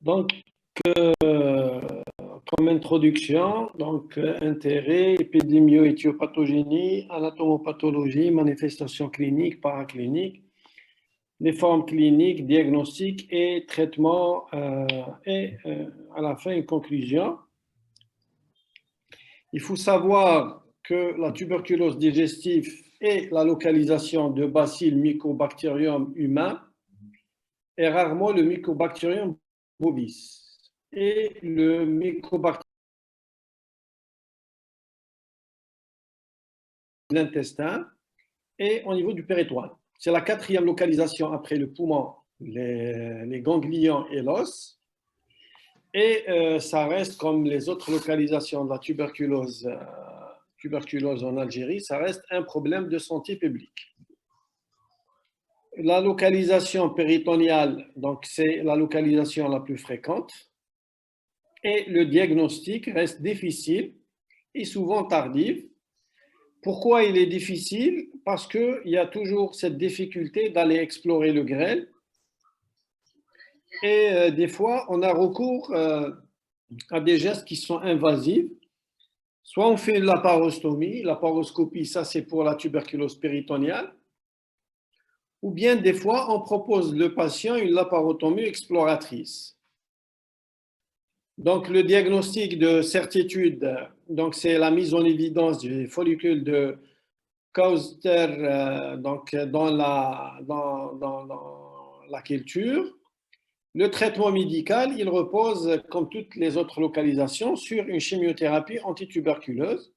Donc, euh, comme introduction, intérêt, épidémio-éthiopathogénie, anatomopathologie, manifestations cliniques, paracliniques, les formes cliniques, diagnostic et traitement, à la fin une conclusion. Il faut savoir que la tuberculose digestive est la localisation de bacilles mycobacterium humain et rarement le mycobacterium bovis. Et le mycobacterium de l'intestin et au niveau du péritoine. C'est la quatrième localisation après le poumon, les ganglions et l'os. Et ça reste comme les autres localisations de la tuberculose en Algérie, ça reste un problème de santé publique. La localisation péritoniale, donc c'est la localisation la plus fréquente. Et le diagnostic reste difficile et souvent tardif. Pourquoi il est difficile? Parce qu'il y a toujours cette difficulté d'aller explorer le grêle. Et des fois, on a recours à des gestes qui sont invasifs. Soit on fait la parostomie, la paroscopie, ça c'est pour la tuberculose péritoniale, ou bien des fois on propose le patient une laparotomie exploratrice. Donc le diagnostic de certitude, donc c'est la mise en évidence du follicule de Kauster dans la culture. Le traitement médical, il repose, comme toutes les autres localisations, sur une chimiothérapie antituberculeuse.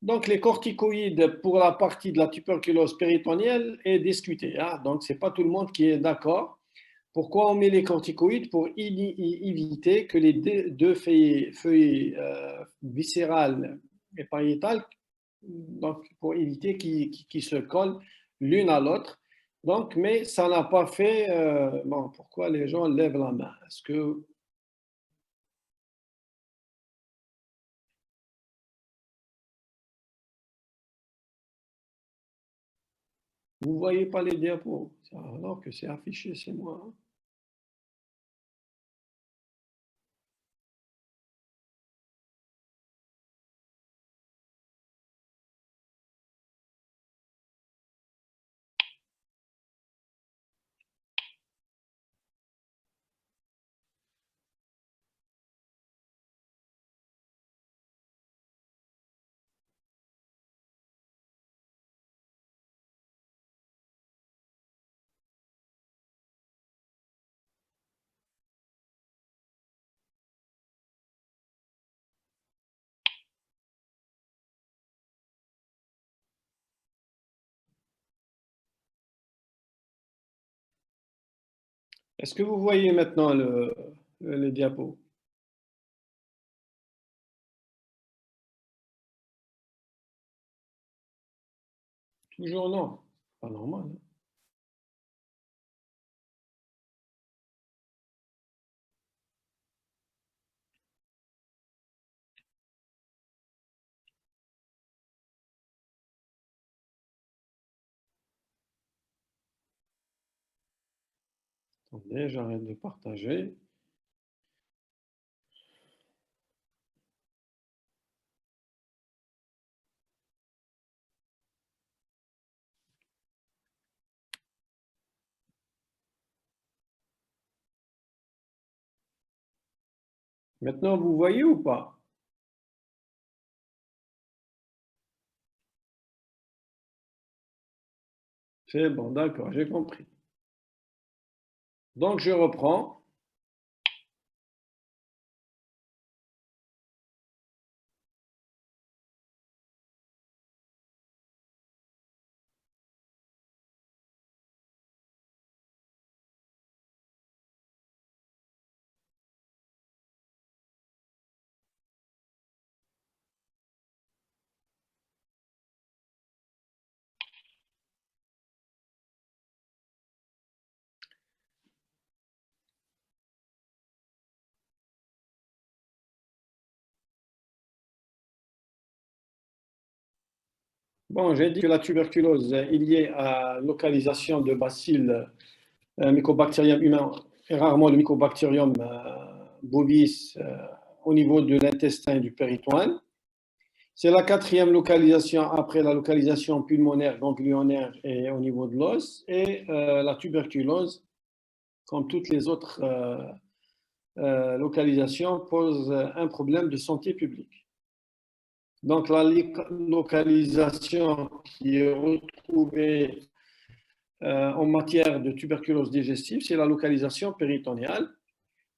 Donc, les corticoïdes pour la partie de la tuberculose péritonienne est discutée. Hein? Donc, ce n'est pas tout le monde qui est d'accord. Pourquoi on met les corticoïdes? Pour éviter que les deux feuilles viscérales et pariétales, donc pour éviter qu'ils se collent l'une à l'autre. Donc, mais ça n'a pas fait. Bon, pourquoi les gens lèvent la main? Est-ce que vous ne voyez pas les diapos? Alors que c'est affiché, c'est moi. Hein. Est-ce que vous voyez maintenant les diapos? Toujours non. Pas normal. Hein. Attendez, j'arrête de partager. Maintenant, vous voyez ou pas? C'est bon, d'accord, j'ai compris. Donc, je reprends. Bon, j'ai dit que la tuberculose est liée à la localisation de bacilles Mycobacterium humain et rarement le Mycobacterium bovis au niveau de l'intestin et du péritoine. C'est la quatrième localisation après la localisation pulmonaire, ganglionnaire et au niveau de l'os. Et la tuberculose, comme toutes les autres localisations, pose un problème de santé publique. Donc la localisation qui est retrouvée en matière de tuberculose digestive, c'est la localisation péritonéale.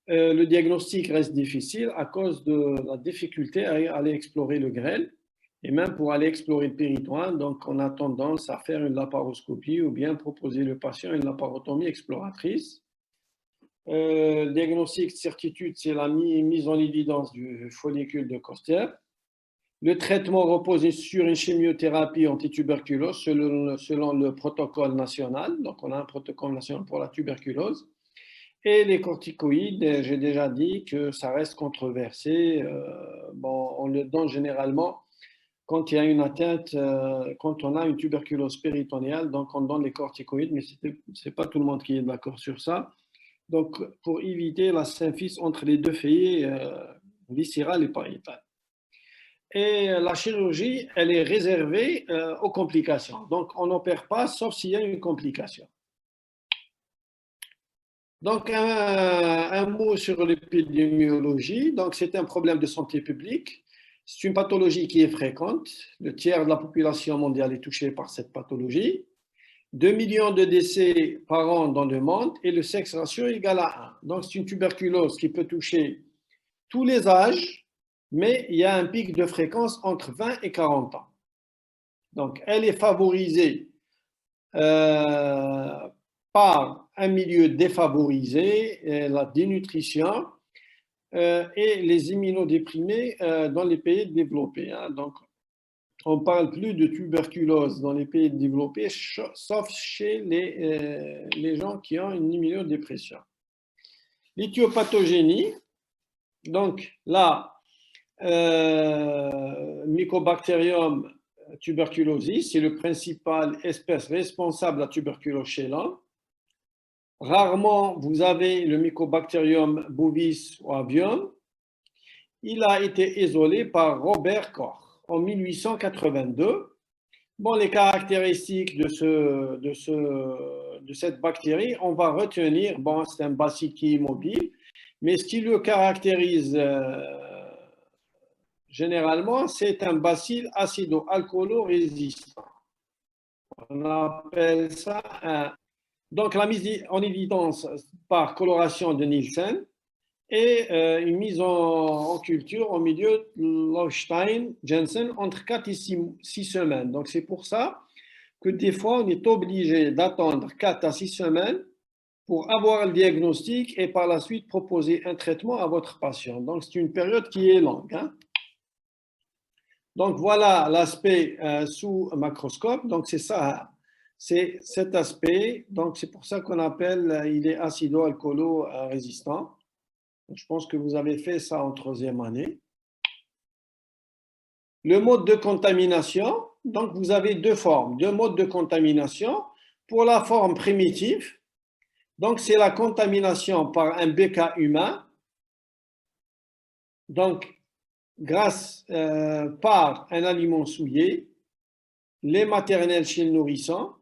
Le diagnostic reste difficile à cause de la difficulté à aller explorer le grêle. Et même pour aller explorer le péritoine, donc on a tendance à faire une laparoscopie ou bien proposer le patient une laparotomie exploratrice. Diagnostic de certitude, c'est la mise en évidence du follicule de Koster. Le traitement repose sur une chimiothérapie antituberculose selon le protocole national. Donc, on a un protocole national pour la tuberculose. Et les corticoïdes, j'ai déjà dit que ça reste controversé. On le donne généralement quand il y a une atteinte, quand on a une tuberculose péritonéale, donc on donne les corticoïdes, mais ce n'est pas tout le monde qui est d'accord sur ça. Donc, pour éviter la symphyse entre les deux feuillets viscérales et pariétales. Et la chirurgie, elle est réservée aux complications. Donc, on n'opère pas sauf s'il y a une complication. Donc, un mot sur l'épidémiologie. Donc, c'est un problème de santé publique. C'est une pathologie qui est fréquente. Le tiers de la population mondiale est touché par cette pathologie. 2 millions de décès par an dans le monde et le sexe ratio est égal à 1. Donc, c'est une tuberculose qui peut toucher tous les âges, mais il y a un pic de fréquence entre 20 et 40 ans. Donc, elle est favorisée par un milieu défavorisé, la dénutrition et les immunodéprimés dans les pays développés. Donc, on ne parle plus de tuberculose dans les pays développés, sauf chez les gens qui ont une immunodépression. L'éthiopathogénie, donc là, Mycobacterium tuberculosis, c'est le principal espèce responsable de la tuberculose chez l'homme. Rarement, vous avez le Mycobacterium bovis ou avium. Il a été isolé par Robert Koch en 1882. Bon, les caractéristiques de cette bactérie, on va retenir, bon, c'est un bacille qui est mobile, mais ce qui le caractérise généralement, c'est un bacille acido-alcoolo-résistant. On appelle ça un... Donc, la mise en évidence par coloration de Nielsen et une mise en culture au milieu de Lofstein-Jensen entre 4 et 6 semaines. Donc, c'est pour ça que des fois, on est obligé d'attendre 4 à 6 semaines pour avoir le diagnostic et par la suite proposer un traitement à votre patient. Donc, c'est une période qui est longue. Donc, voilà l'aspect sous macroscope. Donc, c'est ça, c'est cet aspect. Donc, c'est pour ça qu'on appelle, il est acido-alcoolo-résistant. Je pense que vous avez fait ça en 3e année. Le mode de contamination, donc vous avez deux formes, deux modes de contamination. Pour la forme primitive, donc c'est la contamination par un béca humain, donc grâce par un aliment souillé, lait maternel chez le nourrisson,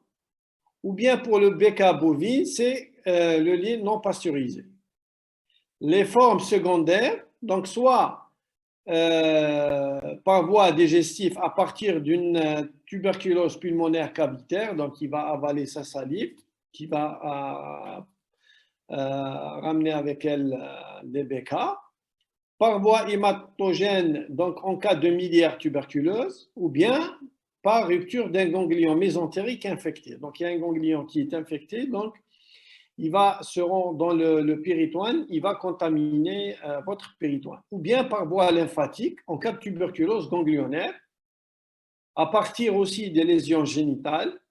ou bien pour le béca bovin, c'est le lait non pasteurisé. Les formes secondaires, donc soit par voie digestive à partir d'une tuberculose pulmonaire cavitaire, donc il va avaler sa salive, qui va ramener avec elle des BK, par voie hématogène, donc en cas de miliaire tuberculeuse, ou bien par rupture d'un ganglion mésentérique infecté. Donc il y a un ganglion qui est infecté, donc il va se rendre dans le péritoine, il va contaminer votre péritoine. Ou bien par voie lymphatique, en cas de tuberculose ganglionnaire, à partir aussi des lésions génitales.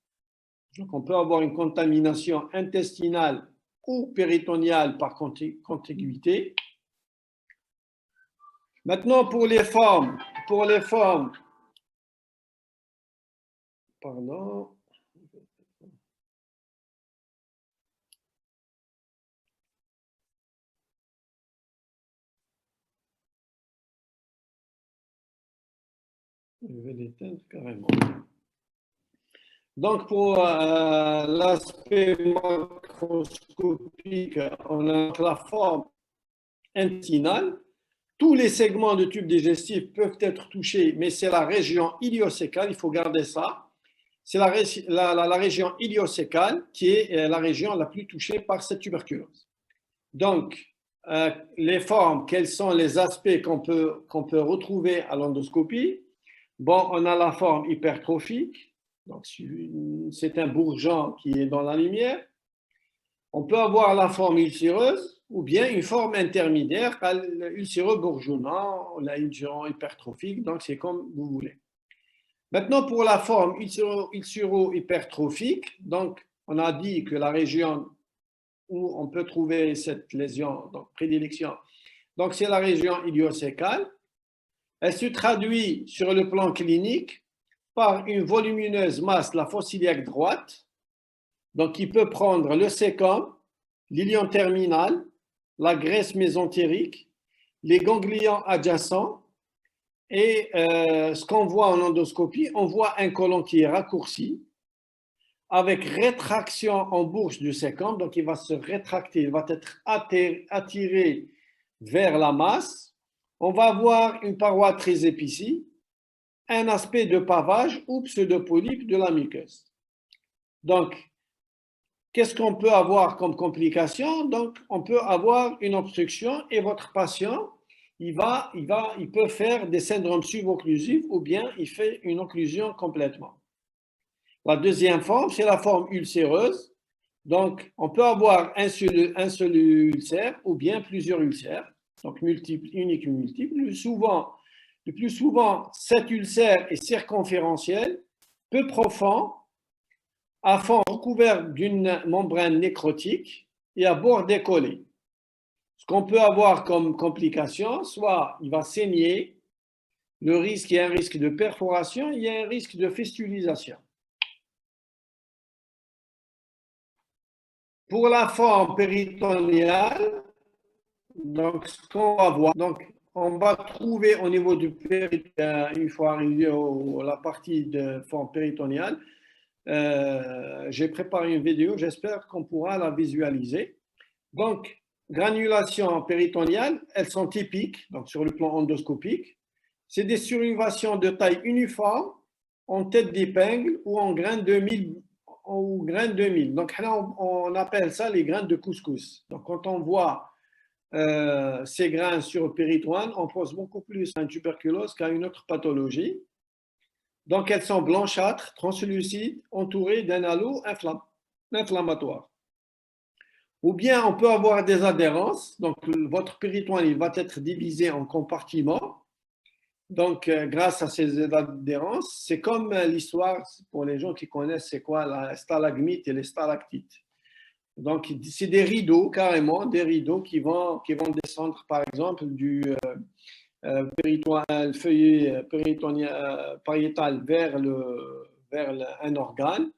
Donc on peut avoir une contamination intestinale ou péritoniale par contiguïté. Maintenant, pour les formes, pardon, Je vais l'éteindre carrément. Donc, pour l'aspect macroscopique, on a la forme intestinale. Tous les segments du tube digestif peuvent être touchés, mais c'est la région iliocécale, il faut garder ça. C'est la région iliocécale qui est la région la plus touchée par cette tuberculose. Donc, les formes, quels sont les aspects qu'on peut retrouver à l'endoscopie? Bon, on a la forme hypertrophique, donc c'est un bourgeon qui est dans la lumière. On peut avoir la forme ulcéreuse ou bien une forme intermédiaire, ulcéreux bourgeonnant, la hypertrophique, donc c'est comme vous voulez. Maintenant, pour la forme ulcéro-hypertrophique, donc on a dit que la région où on peut trouver cette lésion, donc prédilection, donc c'est la région iliocécale. Elle se traduit sur le plan clinique par une volumineuse masse, la fosse iliaque droite, donc qui peut prendre le sécum, l'ilion terminal, la graisse mésentérique, les ganglions adjacents. Et ce qu'on voit en endoscopie, on voit un côlon qui est raccourci, avec rétraction en bouche du sécum, donc il va se rétracter, il va être attiré vers la masse. On va avoir une paroi très épicée, un aspect de pavage ou pseudopolype de la muqueuse. Donc, qu'est-ce qu'on peut avoir comme complication? Donc, on peut avoir une obstruction et votre patient, il peut faire des syndromes subocclusifs ou bien il fait une occlusion complètement. La deuxième forme, c'est la forme ulcéreuse. Donc, on peut avoir un seul ulcère ou bien plusieurs ulcères, donc multiples, uniques ou multiples. Le plus souvent, cet ulcère est circonférentiel, peu profond, à fond recouvert d'une membrane nécrotique et à bord décollé. Ce qu'on peut avoir comme complication, soit il va saigner, il y a un risque de perforation, il y a un risque de fistulisation. Pour la forme péritonéale, donc ce qu'on va voir, donc on va trouver au niveau du péritonéal, une fois arrivé à la partie de forme péritonéale, j'ai préparé une vidéo, j'espère qu'on pourra la visualiser. Donc, granulations péritonéales, elles sont typiques, donc sur le plan endoscopique. C'est des surlévations de taille uniforme, en tête d'épingle ou en graines de mil. Donc, là, on appelle ça les graines de couscous. Donc, quand on voit ces grains sur le péritoine, on pense beaucoup plus à une tuberculose qu'à une autre pathologie. Donc, elles sont blanchâtres, translucides, entourées d'un halo inflammatoire. Ou bien on peut avoir des adhérences. Donc, votre péritoine il va être divisé en compartiments. Donc, grâce à ces adhérences, c'est comme l'histoire, pour les gens qui connaissent, c'est quoi la stalagmite et les stalactites. Donc, c'est des rideaux, carrément, des rideaux qui vont descendre, par exemple, du feuillet pariétal vers un organe,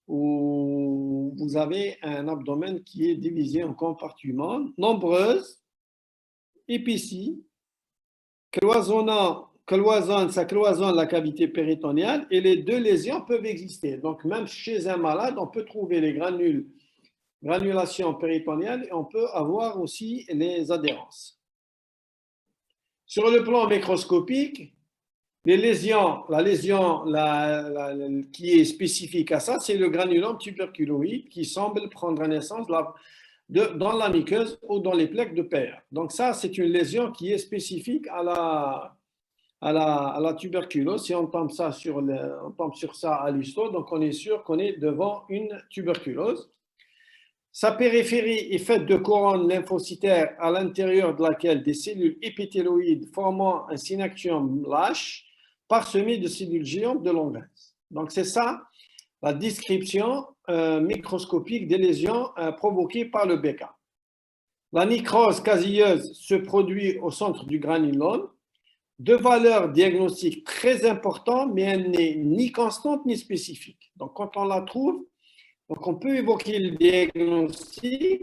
où vous avez un abdomen qui est divisé en compartiments nombreuses, épicées, ça cloisonne la cavité péritonéale et les deux lésions peuvent exister. Donc, même chez un malade, on peut trouver les granulations péritonéales et on peut avoir aussi les adhérences. Sur le plan microscopique, la lésion qui est spécifique à ça, c'est le granulome tuberculoïde qui semble prendre naissance dans la muqueuse ou dans les plaques de Peyer. Donc ça, c'est une lésion qui est spécifique à la tuberculose. Si on tombe sur ça à l'histo, donc on est sûr qu'on est devant une tuberculose. Sa périphérie est faite de couronnes lymphocytaires à l'intérieur de laquelle des cellules épithéloïdes formant un synactium lâche, parsemé de cellules géantes de longuesse. Donc c'est ça la description microscopique des lésions provoquées par le BK. La nécrose caseilleuse se produit au centre du granulome, de valeur diagnostique très importante, mais elle n'est ni constante ni spécifique. Donc quand on la trouve, donc on peut évoquer le diagnostic,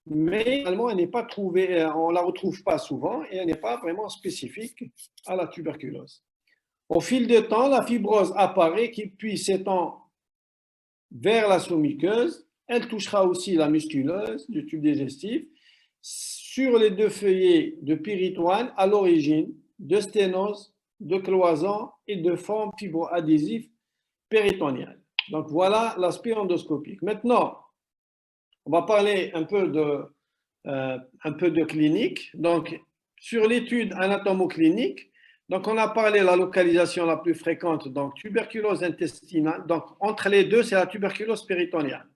mais finalement elle n'est pas trouvée, on ne la retrouve pas souvent et elle n'est pas vraiment spécifique à la tuberculose. Au fil du temps, la fibrose apparaît qui puis s'étend vers la sous-muqueuse. Elle touchera aussi la musculeuse du tube digestif sur les deux feuillets de péritoine à l'origine de sténose, de cloison et de forme fibroadhésive péritoniale. Donc voilà l'aspect endoscopique. Maintenant, on va parler un peu de clinique. Donc, sur l'étude anatomoclinique, donc on a parlé de la localisation la plus fréquente, donc tuberculose intestinale. Donc, entre les deux, c'est la tuberculose péritoniale.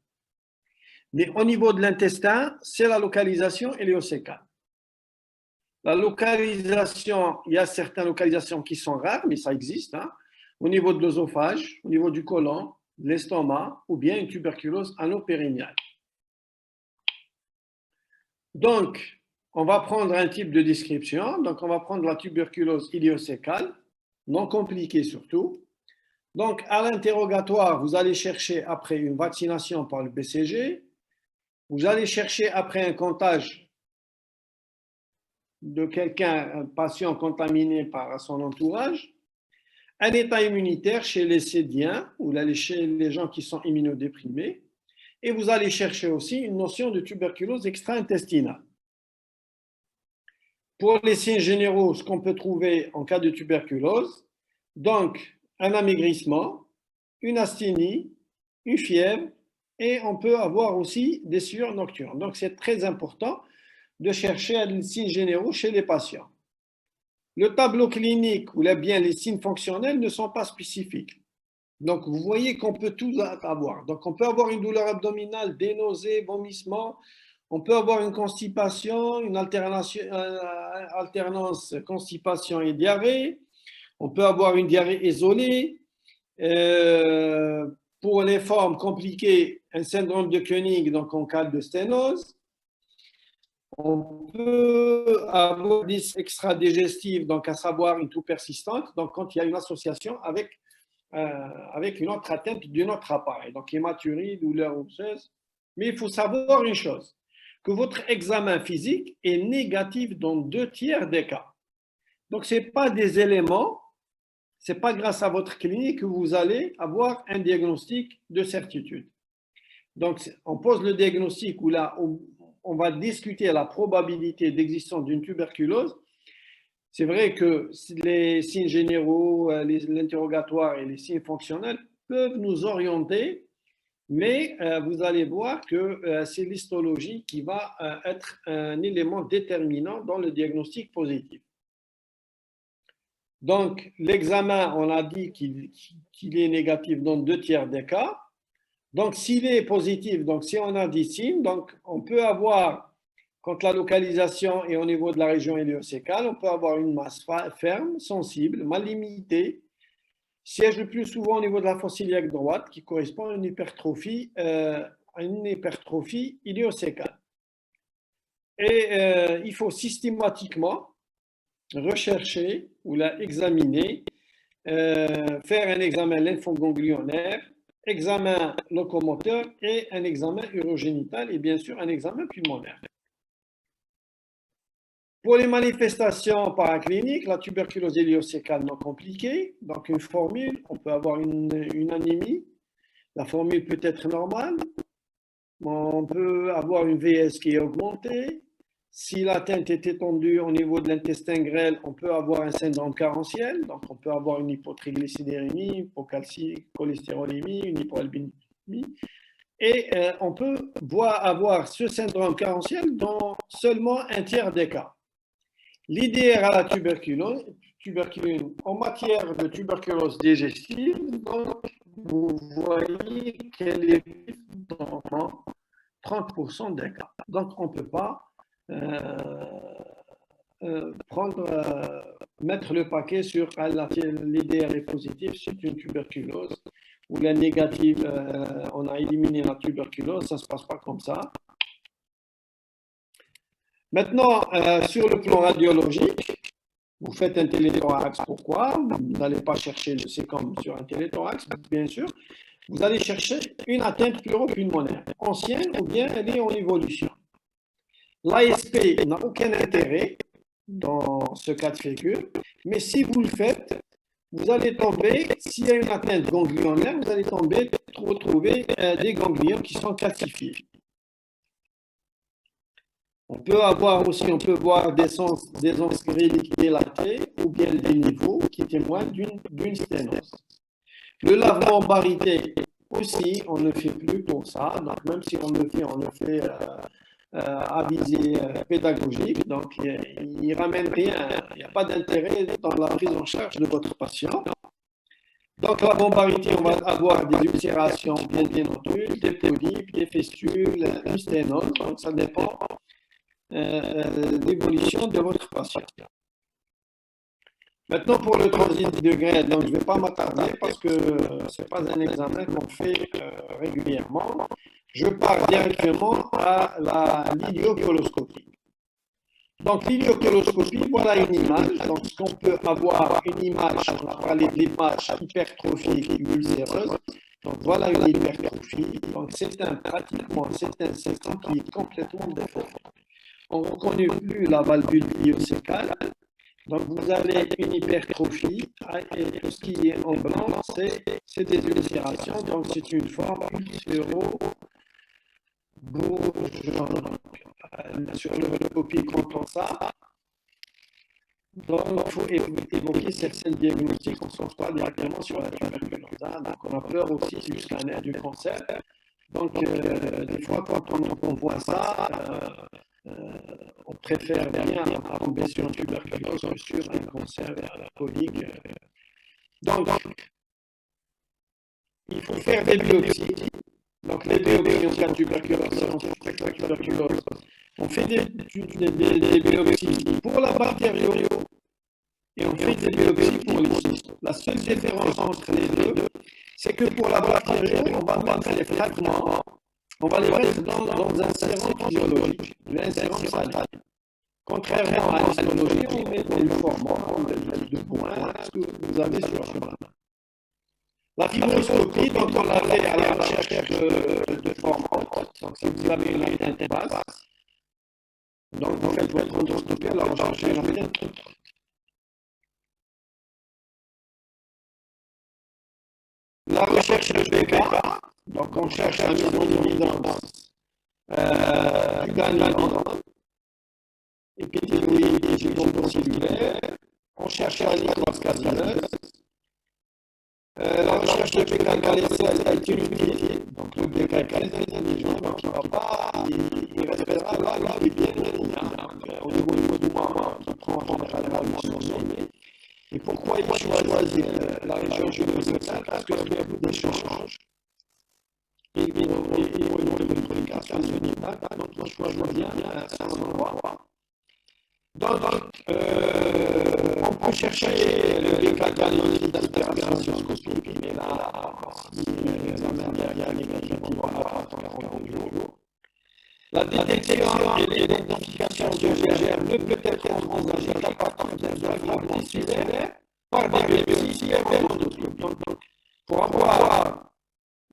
Mais au niveau de l'intestin, c'est la localisation iléosécale. La localisation, il y a certaines localisations qui sont rares, mais ça existe, hein, au niveau de l'œsophage, au niveau du côlon, de l'estomac, ou bien une tuberculose anopérinéale. Donc, on va prendre un type de description. Donc, on va prendre la tuberculose iléosécale, non compliquée surtout. Donc, à l'interrogatoire, vous allez chercher après une vaccination par le BCG. Vous allez chercher après un comptage de quelqu'un, un patient contaminé par son entourage, un état immunitaire chez les sédiens ou chez les gens qui sont immunodéprimés, et vous allez chercher aussi une notion de tuberculose extra-intestinale. Pour les signes généraux, ce qu'on peut trouver en cas de tuberculose, donc un amaigrissement, une asthénie, une fièvre, et on peut avoir aussi des sueurs nocturnes. Donc c'est très important de chercher les signes généraux chez les patients. Le tableau clinique ou bien les signes fonctionnels ne sont pas spécifiques. Donc, vous voyez qu'on peut tout avoir. Donc, on peut avoir une douleur abdominale, des nausées, vomissements. On peut avoir une constipation, une alternance constipation et diarrhée. On peut avoir une diarrhée isolée. Pour les formes compliquées, un syndrome de Koenig, donc en cas de sténose. On peut avoir des extra-digestifs, donc à savoir une toux persistante, donc quand il y a une association avec une autre atteinte d'un autre appareil, donc hématurie, douleur osseuse. Mais il faut savoir une chose, que votre examen physique est négatif dans 2/3 des cas. Donc, ce n'est pas des éléments, ce n'est pas grâce à votre clinique que vous allez avoir un diagnostic de certitude. Donc, on pose le diagnostic où là, on va discuter la probabilité d'existence d'une tuberculose. C'est vrai que les signes généraux, l'interrogatoire et les signes fonctionnels peuvent nous orienter, mais vous allez voir que c'est l'histologie qui va être un élément déterminant dans le diagnostic positif. Donc, l'examen, on a dit qu'il est négatif dans 2/3 des cas. Donc, s'il est positif, donc si on a des signes, donc on peut avoir, quand la localisation est au niveau de la région iléosécale, on peut avoir une masse ferme, sensible, mal limitée, siège le plus souvent au niveau de la fosse iliaque droite, qui correspond à une hypertrophie iléosécale. Et il faut systématiquement rechercher ou examiner, faire un examen lymphoganglionnaire, examen locomoteur et un examen urogénital et bien sûr un examen pulmonaire. Pour les manifestations paracliniques, la tuberculose iléosécale non compliquée, donc une formule, on peut avoir une anémie, la formule peut être normale, on peut avoir une VS qui est augmentée. Si l'atteinte est étendue au niveau de l'intestin grêle, on peut avoir un syndrome carentiel, donc on peut avoir une hypotriglycédérémie, hypocalcie, cholestérolémie, une hypoalbuminie. Et on peut avoir ce syndrome carentiel dans seulement 1/3 des cas. L'IDR à la tuberculose, en matière de tuberculose digestive, donc vous voyez qu'elle est dans 30% des cas. Donc on ne peut pas mettre le paquet sur l'IDR est positif, c'est une tuberculose, ou la négative, on a éliminé la tuberculose, ça ne se passe pas comme ça. Maintenant, sur le plan radiologique, vous faites un téléthorax. Pourquoi? Vous n'allez pas chercher, c'est comme sur un téléthorax, bien sûr. Vous allez chercher une atteinte pleuropulmonaire, ancienne ou bien elle est en évolution. L'ASP n'a aucun intérêt dans ce cas de figure, mais si vous le faites, vous allez tomber, s'il y a une atteinte ganglionnaire, vous allez retrouver des ganglions qui sont calcifiés. On peut voir des onces gréliques dilatées ou bien des niveaux qui témoignent d'une sténose. Le lavement barité aussi, on ne fait plus pour ça. Donc, même si on le fait à visée pédagogique. Donc, il ne ramène rien. Il n'y a pas d'intérêt dans la prise en charge de votre patient. Donc, la bombarité, on va avoir des ulcérations, des nodules, des polypes, des fistules, une sténose. Donc, ça dépend l'évolution de votre patient. Maintenant, pour le transit de grade, donc je ne vais pas m'attarder parce que ce n'est pas un examen qu'on fait régulièrement. Je pars directement à l'iliocoloscopie. Donc, l'iliocoloscopie, voilà une image. Donc, on peut avoir une image, on a parlé de l'image hypertrophique ulcéreuse. Donc, voilà une hypertrophie. Donc, pratiquement, c'est un segment qui est complètement déformé. On ne reconnaît plus la valvule biocécale. Donc, vous avez une hypertrophie et tout ce qui est en blanc, c'est des ulcérations. Donc, c'est une forme ulcéro-bourgeonne. Sur le copie, comptons ça. Donc, il faut évoquer certains diagnostics. On ne se pas directement sur la tuberculose. Donc, on a peur aussi du scanner du cancer. Donc, des fois, quand on voit ça, on préfère bien tomber sur une tuberculose que sur un cancer colique. Donc, il faut faire des biopsies. Donc, les biopsies en cas de tuberculose, on fait des biopsies pour la bactério et on fait des biopsies pour les cystes. La seule différence entre les deux, c'est que pour la bactério, on va mettre les fragments. On va les mettre dans un sérum physiologique, un sérum salin. Contrairement à l'histologie, on met des formants, de points, ce que vous avez sur le chemin. La fibroscopie, donc on l'a fait à la recherche de formes. Donc si vous avez une atteinte basse, donc vous faites votre endoscopie à la recherche de l'atteinte. La recherche de PK, donc on cherche la mise en évidence du ganglion épithélial et gigantocellulaire. On cherche la nécrose capillaire. La recherche de PK dans les cells a été utilisée. Donc le PK est très intelligent, donc il ne va pas, il restera là, il est bien au niveau du moment qui prend en généralement le sommet. Et pourquoi il faut choisir la région générale? Parce qu'il y a beaucoup d'échanges. Et au niveau de l'implication unitaire, donc on choisit bien un certain endroit. Donc, on peut chercher le décalage d'altération scopique, mais là, si l'examen derrière négatif, on va attendre 40 jours. La détection et l'identification biogénique ne peut être envisagée qu'à partir d'un diagnostic tissulaire par des biopsies et endoscopie. Donc, pour avoir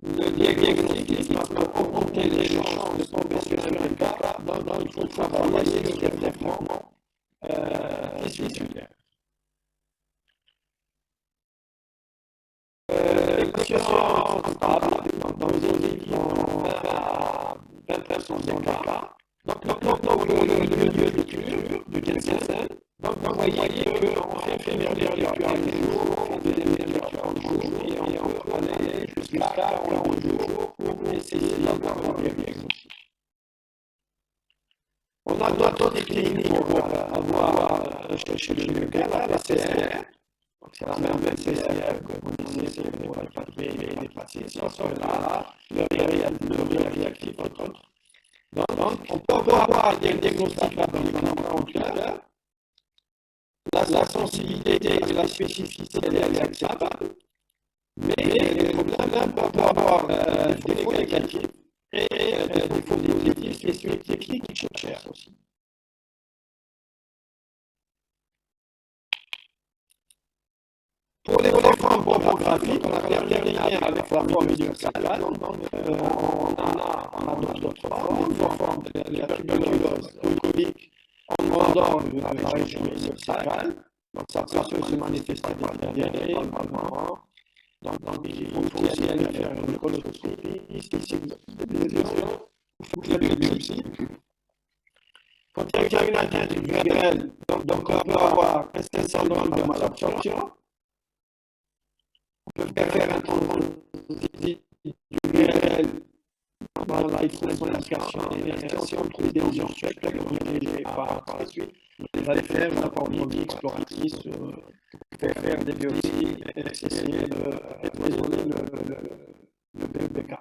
le diagnostic, maintenant, augmenter les chances de tomber sur un cas, il faut travailler le développement tissulaire. Les patients stables, dans les équipes, ont 20% des cas. Donc, le lieu de culture de quelqu'un, donc vous voyez qu'on fait une lecture à un jour, on fait des lectures en jour, et on peut aller jusqu'à 40 jours pour essayer d'avoir un diagnostic. On a d'autres techniques pour avoir chez le gars, la PCR. C'est la même PCR que vous connaissez pour palper les patients, sauf là, le réactif autre. Donc, on peut avoir des diagnostics en clair. La sensibilité et la spécificité est acceptable, mais le problème peut avoir des défauts négatifs et des défauts positifs et sur les techniques qui cherchent aussi. Pour les formes morphographiques, on a terminé avec la forme universelle. Donc, on a d'autres formes, la forme de la tuberculose colique en dehors de la région universelle. Donc, ça peut se manifester par la diarrhée, par le moment. Donc, il faut aussi aller faire une coloscopie. Ici, des lésions, il faut faire des biopsies. Quand il y a une atteinte virale, donc on peut avoir un syndrome de malabsorption. On peut faire un tendinite virale dans la hypoxémication et si on trouve des lésions suspectes dirigées par la suite, on va faire une approbabilité exploratrice pour faire des biopsies et essayer de raisonner le BPK.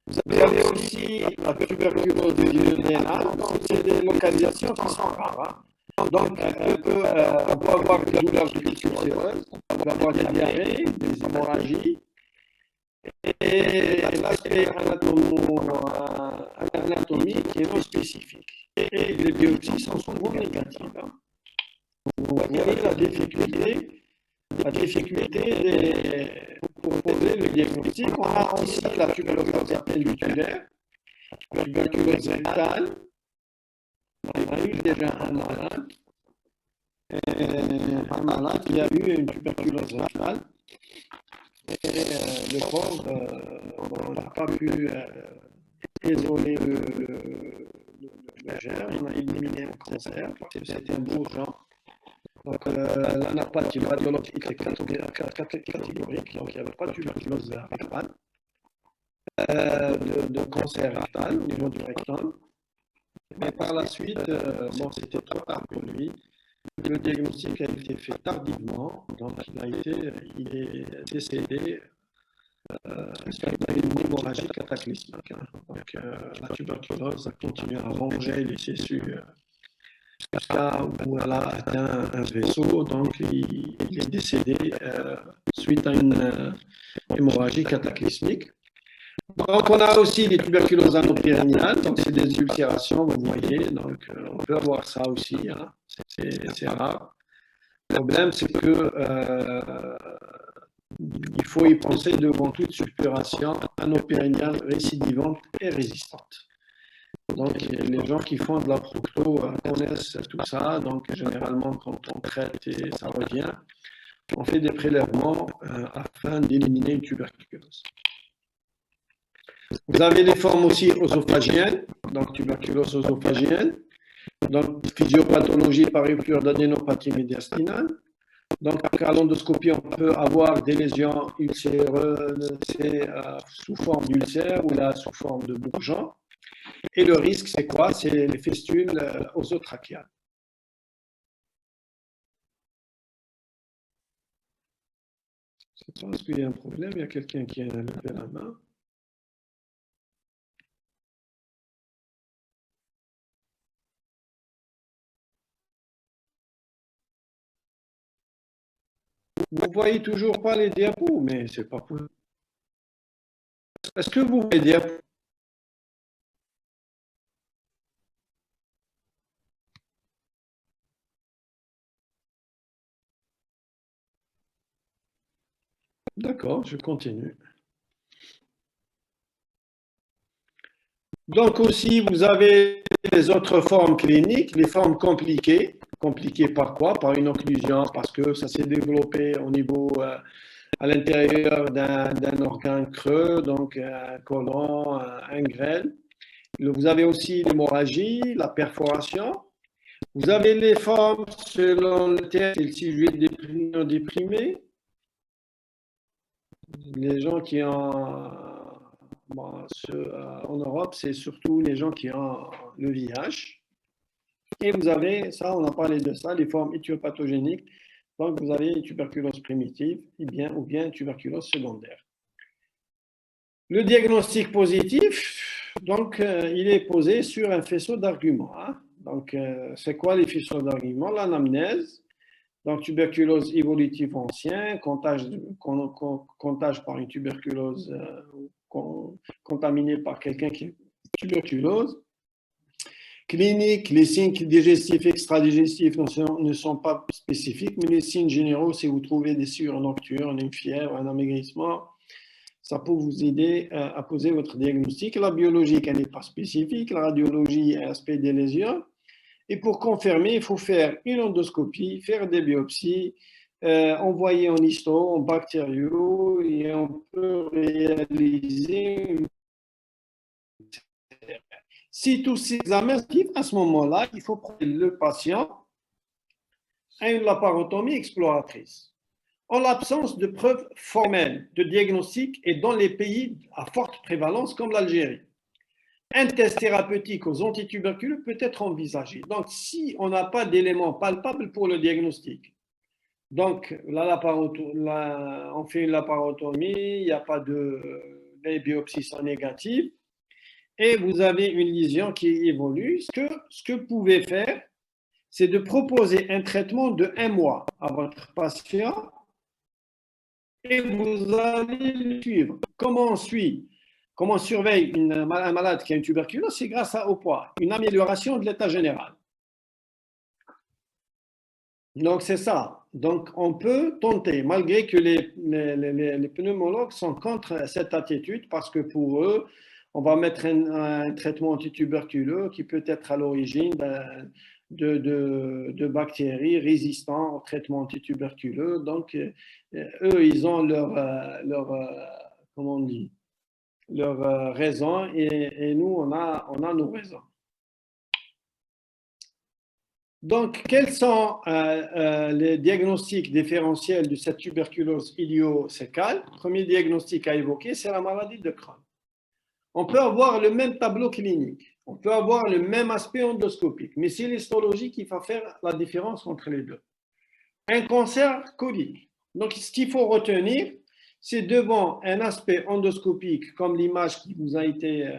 Vous avez aussi la tuberculose du DNA, donc c'est des localisations qui sont rares. Donc, on peut avoir des douleurs ulcéreuses, on peut avoir des diarrhées, des hémorragies, et l'aspect anatomique qui est non spécifique. Et les biopsies sont souvent négatives. Vous voyez la difficulté pour poser le diagnostic. On a aussi la tuberculose appendiculaire, la tuberculose rectale. On a eu déjà un malade qui a eu une tuberculose rectale. Et le pauvre, on n'a pas pu isoler le germe, on a éliminé un cancer, parce que c'était un beau genre. Donc, l'anapathie radiologique était catégorique, donc il n'y avait pas de tuberculose rectale, de cancer rectal au niveau du rectum. Mais par la suite, c'était trop tard pour lui. Le diagnostic a été fait tardivement, donc il est décédé suite à une hémorragie cataclysmique. Donc, la tuberculose a continué à ronger les tissus jusqu'à où elle a atteint un vaisseau, donc il est décédé suite à une hémorragie cataclysmique. Donc, on a aussi les tuberculoses anopérinéales, donc c'est des ulcérations, vous voyez, donc on peut avoir ça aussi, hein. C'est rare. Le problème, c'est que il faut y penser devant toute suppuration anopérinéale récidivante et résistante. Donc, les gens qui font de la procto connaissent tout ça, donc généralement, quand on traite et ça revient, on fait des prélèvements afin d'éliminer une tuberculose. Vous avez les formes aussi œsophagiennes, donc tuberculose œsophagienne, donc physiopathologie par rupture d'adénopathie médiastinale. Donc, à l'endoscopie, on peut avoir des lésions ulcéreuses sous forme d'ulcère ou là sous forme de bourgeon. Et le risque, c'est quoi? C'est les fistules oesotrachiales. Je sais pas, est-ce qu'il y a un problème? Il y a quelqu'un qui a levé la main. Vous ne voyez toujours pas les diapos, mais c'est pas possible. Est-ce que vous voyez les diapos? D'accord, je continue. Donc aussi, vous avez les autres formes cliniques, les formes compliquées. Compliquées par quoi? Par une occlusion, parce que ça s'est développé au niveau, à l'intérieur d'un organe creux, donc un côlon, un grêle. Vous avez aussi l'hémorragie, la perforation. Vous avez les formes selon le terme, et le sujet déprimé. Les gens qui ont, en Europe, c'est surtout les gens qui ont le VIH. Et vous avez, ça, on a parlé de ça, les formes éthiopathogéniques. Donc, vous avez une tuberculose primitive ou bien une tuberculose secondaire. Le diagnostic positif, donc, il est posé sur un faisceau d'arguments. Hein. Donc, c'est quoi les faisceaux d'arguments? L'anamnèse, donc tuberculose évolutive ancien, contage par une tuberculose contaminée par quelqu'un qui a tuberculose. Clinique, les signes digestifs, extra-digestifs ne sont pas spécifiques, mais les signes généraux, si vous trouvez des sueurs nocturnes, une fièvre, un amaigrissement, ça peut vous aider à poser votre diagnostic. La biologique, elle n'est pas spécifique. La radiologie est l'aspect des lésions. Et pour confirmer, il faut faire une endoscopie, faire des biopsies, envoyer en histo, en bactériaux, et on peut réaliser une... Si tous ces examens sont positifs, à ce moment-là, il faut prendre le patient à une laparotomie exploratrice. En l'absence de preuves formelles de diagnostic et dans les pays à forte prévalence comme l'Algérie, un test thérapeutique aux antituberculeux peut être envisagé. Donc, si on n'a pas d'éléments palpables pour le diagnostic, donc on fait une laparotomie, il n'y a pas les biopsies sont négatives, et vous avez une lésion qui évolue. Ce que vous pouvez faire, c'est de proposer un traitement de 1 mois à votre patient et vous allez le suivre. Comment on surveille un malade qui a une tuberculose? C'est grâce au poids, une amélioration de l'état général. Donc, c'est ça. Donc, on peut tenter, malgré que les pneumologues sont contre cette attitude, parce que pour eux, on va mettre un traitement antituberculeux qui peut être à l'origine de bactéries résistantes au traitement antituberculeux. Donc, eux, ils ont comment on dit, leur raison et nous, on a nos raisons. Donc, quels sont les diagnostics différentiels de cette tuberculose idiocécale? Premier diagnostic à évoquer, c'est la maladie de Crohn. On peut avoir le même tableau clinique, on peut avoir le même aspect endoscopique, mais c'est l'histologie qui va faire la différence entre les deux. Un cancer colique. Donc, ce qu'il faut retenir, c'est devant un aspect endoscopique, comme l'image qui vous a été,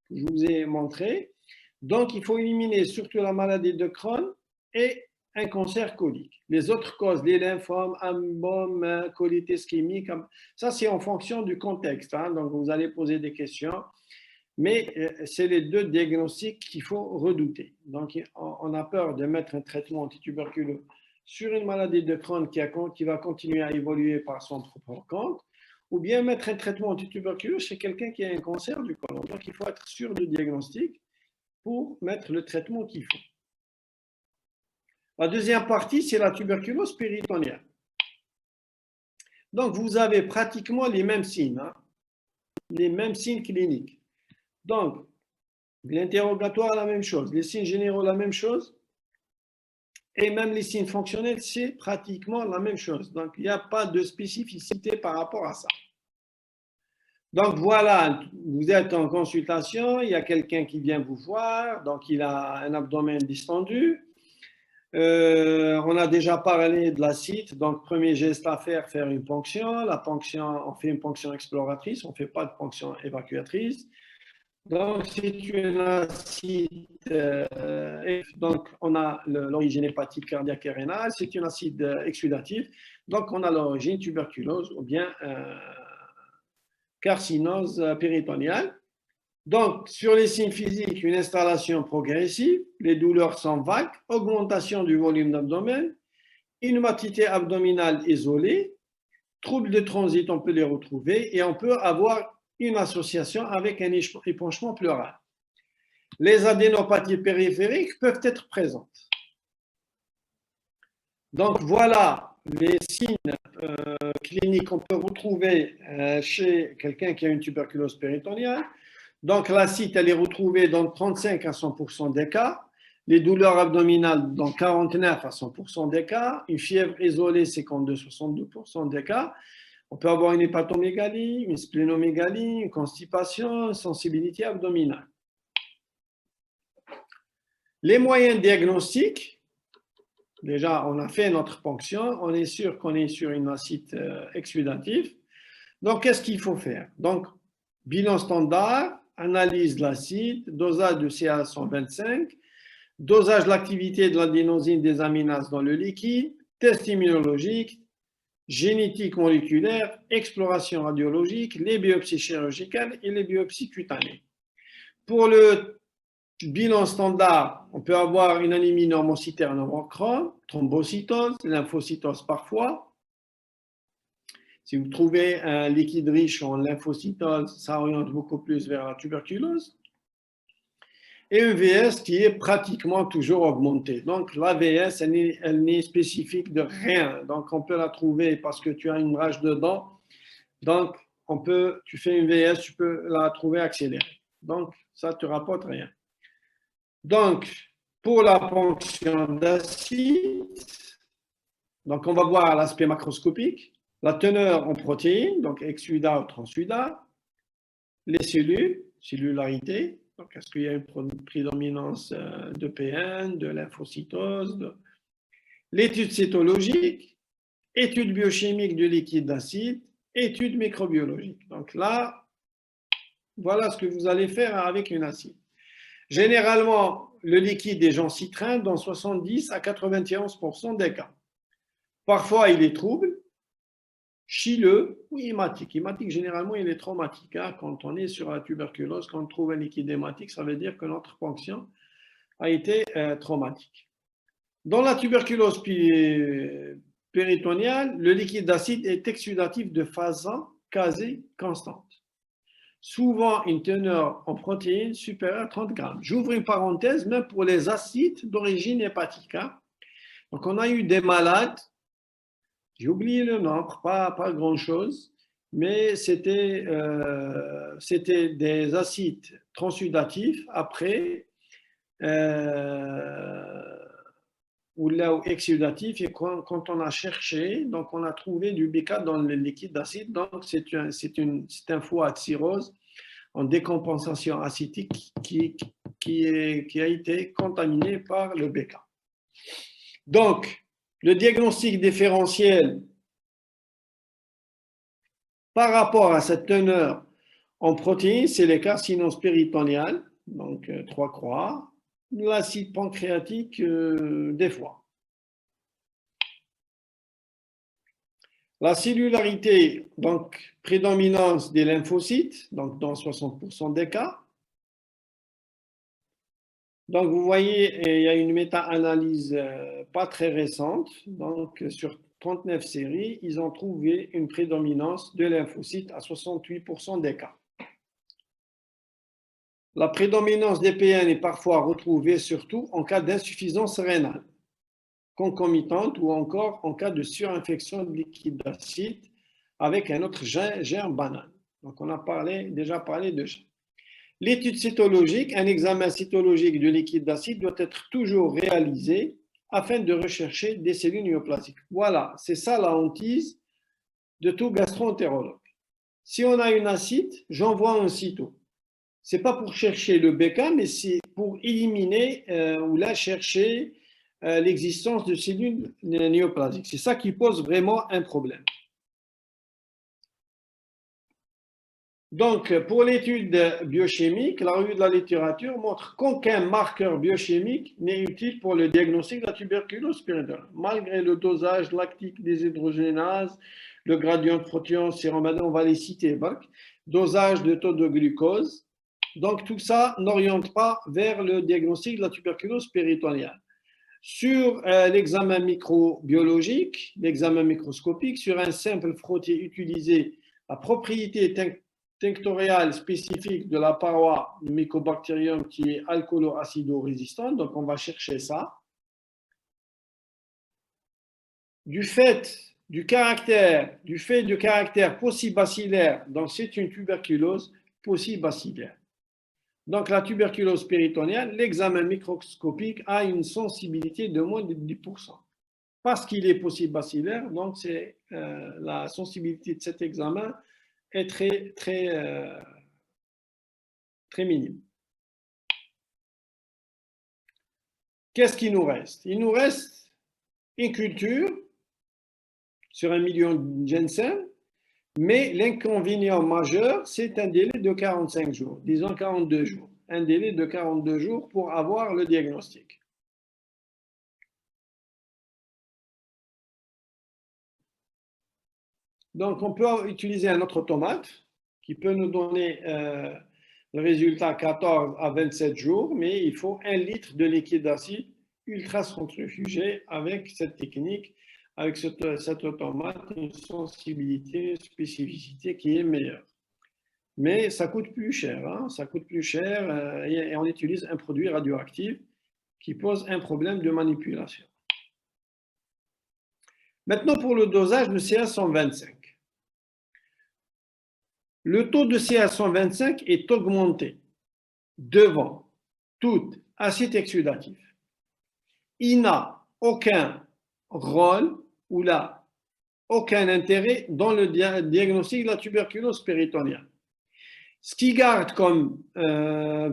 que je vous ai montré. Donc, il faut éliminer surtout la maladie de Crohn et un cancer colique. Les autres causes, les lymphomes, amyome, colite ischémique, ça c'est en fonction du contexte. Hein, donc, vous allez poser des questions, mais c'est les deux diagnostics qu'il faut redouter. Donc, on a peur de mettre un traitement antituberculeux sur une maladie de Crohn qui va continuer à évoluer par son propre compte, ou bien mettre un traitement antituberculeux chez quelqu'un qui a un cancer du côlon. Donc, il faut être sûr du diagnostic pour mettre le traitement qu'il faut. La deuxième partie, c'est la tuberculose péritonienne. Donc, vous avez pratiquement les mêmes signes, hein, les mêmes signes cliniques. Donc, l'interrogatoire, la même chose, les signes généraux, la même chose, et même les signes fonctionnels, c'est pratiquement la même chose. Donc, il n'y a pas de spécificité par rapport à ça. Donc, voilà, vous êtes en consultation, il y a quelqu'un qui vient vous voir, donc il a un abdomen distendu. On a déjà parlé de l'acide, donc premier geste à faire une ponction. La ponction, on fait une ponction exploratrice, on ne fait pas de ponction évacuatrice. Donc, c'est une acide, donc on a l'origine hépatique cardiaque et rénale, c'est une acide exsudatif, donc on a l'origine tuberculose ou bien carcinose péritonéale. Donc, sur les signes physiques, une installation progressive, les douleurs sont vagues, augmentation du volume d'abdomen, une motilité abdominale isolée, troubles de transit, on peut les retrouver et on peut avoir une association avec un épanchement pleural. Les adénopathies périphériques peuvent être présentes. Donc, voilà les signes cliniques qu'on peut retrouver chez quelqu'un qui a une tuberculose péritonienne. Donc, l'acide, elle est retrouvée dans 35 à 100% des cas. Les douleurs abdominales dans 49 à 100% des cas. Une fièvre isolée, 52-62% des cas. On peut avoir une hépatomégalie, une splénomégalie, une constipation, une sensibilité abdominale. Les moyens diagnostiques, déjà, on a fait notre ponction, on est sûr qu'on est sur une acide exsudatif. Donc, qu'est-ce qu'il faut faire? Donc, bilan standard, analyse de l'acide, dosage de CA125, dosage de l'activité de l'adénosine des aminases dans le liquide, test immunologique, génétique moléculaire, exploration radiologique, les biopsies chirurgicales et les biopsies cutanées. Pour le bilan standard, on peut avoir une anémie normocytaire normochrome, thrombocytose, lymphocytose parfois. Si vous trouvez un liquide riche en lymphocytose, ça oriente beaucoup plus vers la tuberculose. et un VS qui est pratiquement toujours augmenté. Donc, la VS, elle n'est spécifique de rien. Donc, on peut la trouver parce que tu as une rage dedans. Donc, tu fais une VS, tu peux la trouver accélérée. Donc, ça ne te rapporte rien. Donc, pour la ponction d'acide, donc on va voir l'aspect macroscopique, la teneur en protéines, donc exudat ou transsudat, les cellules, cellularité, donc est-ce qu'il y a une prédominance de PN, de lymphocytose, l'étude cytologique, étude biochimique du liquide d'acide, étude microbiologique. Donc là, voilà ce que vous allez faire avec une acide. Généralement, le liquide est gencitrain dans 70 à 91% des cas. Parfois, il est trouble, chileux ou hématique. Hématique, généralement, il est traumatique. Quand on est sur la tuberculose, quand on trouve un liquide hématique, ça veut dire que notre ponction a été traumatique. Dans la tuberculose péritoniale, le liquide d'acide est exudatif de phase quasi constante. Souvent une teneur en protéines supérieure à 30 grammes. J'ouvre une parenthèse, même pour les acides d'origine hépatique. Donc, on a eu des malades, j'ai oublié le nombre, pas grand-chose, mais c'était des acides transsudatifs après ou exudatif, et quand on a cherché, donc on a trouvé du BK dans le liquide d'acide, donc c'est un foie de cirrhose en décompensation acétique qui a été contaminé par le BK. Donc, le diagnostic différentiel par rapport à cette teneur en protéines, c'est les carcinoses péritoniales, donc 3 croix, l'acide pancréatique des foies. La cellularité, donc prédominance des lymphocytes, donc dans 60% des cas. Donc vous voyez, il y a une méta-analyse pas très récente, donc sur 39 séries, ils ont trouvé une prédominance de lymphocytes à 68% des cas. La prédominance des PN est parfois retrouvée surtout en cas d'insuffisance rénale concomitante ou encore en cas de surinfection de liquide d'acide avec un autre germe banal. Donc, on a déjà parlé de germe. L'étude cytologique, un examen cytologique du liquide d'acide doit être toujours réalisé afin de rechercher des cellules néoplasiques. Voilà, c'est ça la hantise de tout gastro-entérologue. Si on a une acide, j'envoie un cyto. Ce n'est pas pour chercher le BK, mais c'est pour éliminer ou là chercher l'existence de cellules néoplasiques. C'est ça qui pose vraiment un problème. Donc, pour l'étude biochimique, la revue de la littérature montre qu'aucun marqueur biochimique n'est utile pour le diagnostic de la tuberculose péritoniale, malgré le dosage lactique des hydrogénases, le gradient de protéines, sérum, on va les citer, dosage de taux de glucose. Donc, tout ça n'oriente pas vers le diagnostic de la tuberculose péritoniale. Sur l'examen microbiologique, l'examen microscopique, sur un simple frotté utilisé, la propriété tinctoriale spécifique de la paroi du mycobacterium qui est alcoolo-acido-résistant, donc on va chercher ça. Du fait du caractère possibacillaire, donc c'est une tuberculose possibacillaire. Donc, la tuberculose péritoniale, l'examen microscopique a une sensibilité de moins de 10%. Parce qu'il est possibacillaire, donc la sensibilité de cet examen est très minime. Qu'est-ce qu'il nous reste? Il nous reste une culture sur 1 million de ginseng, mais l'inconvénient majeur, c'est un délai de 45 jours, disons 42 jours. Un délai de 42 jours pour avoir le diagnostic. Donc, on peut utiliser un autre tomate qui peut nous donner le résultat 14 à 27 jours, mais il faut 1 litre de liquide d'acide ultra centrifugé avec cette technique, avec cette tomate, une sensibilité, une spécificité qui est meilleure. mais ça coûte plus cher. Hein, ça coûte plus cher et on utilise un produit radioactif qui pose un problème de manipulation. Maintenant, pour le dosage de CA125. Le taux de CA125 est augmenté devant tout acide exudatif. Il n'a aucun rôle ou là aucun intérêt dans le diagnostic de la tuberculose péritonéale. Ce qui garde comme un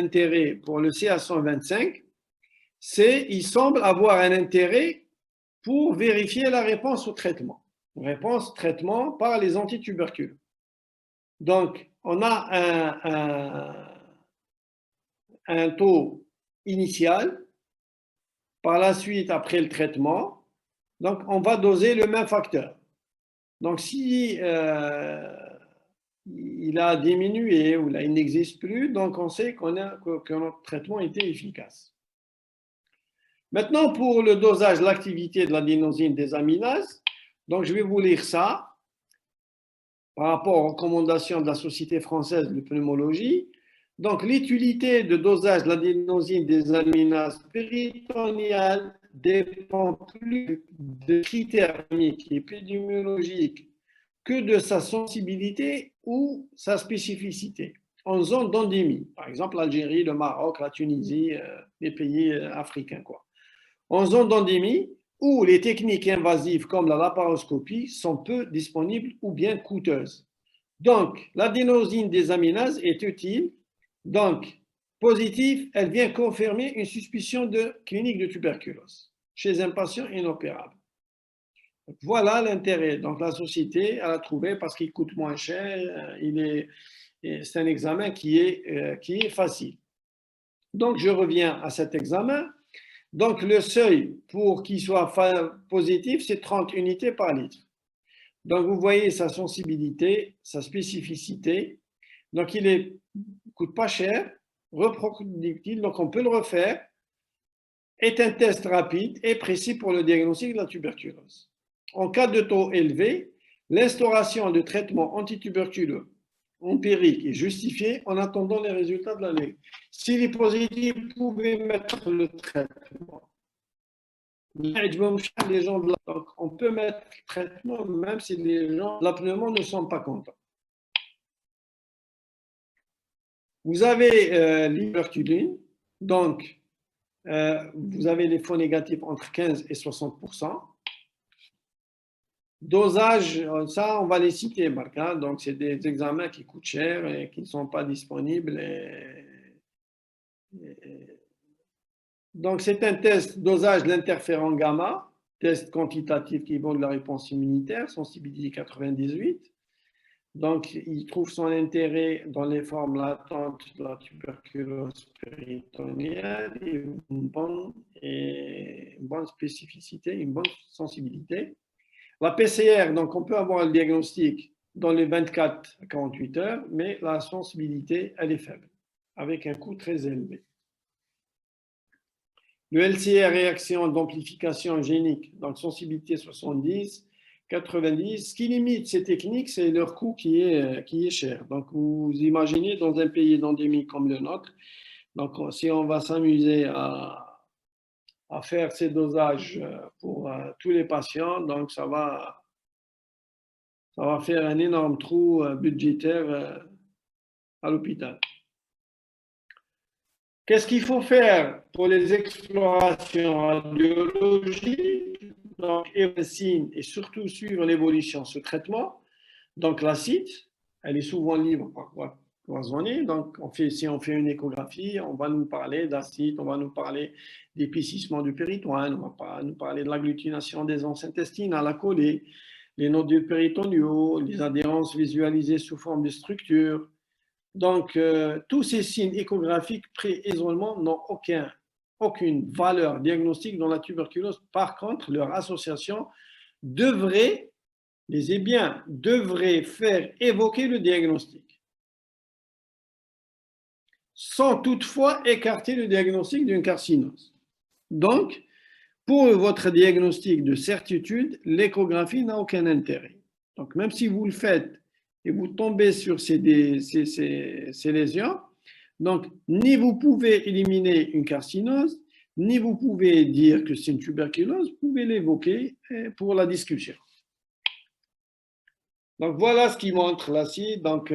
intérêt pour le CA125, c'est qu'il semble avoir un intérêt pour vérifier la réponse au traitement. Réponse traitement par les antituberculeux. Donc, on a un taux initial, par la suite, après le traitement, donc on va doser le même facteur. Donc, si il a diminué ou là, il n'existe plus, donc on sait que notre traitement était efficace. Maintenant, pour le dosage, l'activité de l'adénosine désaminase, donc je vais vous lire ça par rapport aux recommandations de la Société française de pneumologie. Donc, l'utilité de dosage de l'adénosine désaminase péritonéale dépend plus de critères chimiques et épidémiologiques que de sa sensibilité ou sa spécificité en zone d'endémie. Par exemple, l'Algérie, le Maroc, la Tunisie, les pays africains, quoi. En zone d'endémie, où les techniques invasives comme la laparoscopie sont peu disponibles ou bien coûteuses. Donc, l'adénosine désaminase est utile. Donc, positive, elle vient confirmer une suspicion de clinique de tuberculose chez un patient inopérable. Voilà l'intérêt. Donc, la société, elle a trouvé parce qu'il coûte moins cher, c'est un examen qui est facile. Donc, je reviens à cet examen. Donc, le seuil pour qu'il soit positif, c'est 30 unités par litre. Donc, vous voyez sa sensibilité, sa spécificité. Donc, il ne coûte pas cher, reproductible, donc on peut le refaire. Est un test rapide et précis pour le diagnostic de la tuberculose. En cas de taux élevé, l'instauration de traitements antituberculeux empiriques est justifiée en attendant les résultats de l'année. S'il est positif, vous pouvez mettre le traitement. Les gens donc on peut mettre le traitement même si les gens de la pneumo ne sont pas contents. Vous avez l'hyperculine, donc vous avez les faux négatifs entre 15 et 60%. Dosage, ça, on va les citer, Marc. Hein? Donc, c'est des examens qui coûtent cher et qui ne sont pas disponibles. Donc, c'est un test dosage de l'interféron gamma, test quantitatif qui évalue la réponse immunitaire, sensibilité 98. Donc, il trouve son intérêt dans les formes latentes de la tuberculose péritonéale et une bonne spécificité, une bonne sensibilité. La PCR, donc on peut avoir le diagnostic dans les 24 à 48 heures, mais la sensibilité, elle est faible, avec un coût très élevé. Le LCR, réaction d'amplification génique, donc sensibilité 70, 90. Ce qui limite ces techniques, c'est leur coût qui est cher. Donc, vous imaginez dans un pays d'endémie comme le nôtre, donc si on va s'amuser à faire ces dosages pour tous les patients, donc ça va faire un énorme trou budgétaire à l'hôpital. Qu'est-ce qu'il faut faire pour les explorations radiologiques? Donc, et surtout suivre l'évolution de ce traitement. Donc, l'acide, elle est souvent libre par cloisonné. Donc, si on fait une échographie, on va nous parler d'acide, on va nous parler d'épaississement du péritoine, on va nous parler de l'agglutination des onces intestines à la collée, les nodules péritoniaux, les adhérences visualisées sous forme de structure. Donc, tous ces signes échographiques pré-isolement n'ont aucune valeur diagnostique dans la tuberculose. Par contre, leur association devrait faire évoquer le diagnostic, sans toutefois écarter le diagnostic d'une carcinose. Donc, pour votre diagnostic de certitude, l'échographie n'a aucun intérêt. Donc, même si vous le faites et vous tombez sur ces lésions, donc ni vous pouvez éliminer une carcinose, ni vous pouvez dire que c'est une tuberculose, vous pouvez l'évoquer pour la discussion. Donc voilà ce qui montre l'acide, donc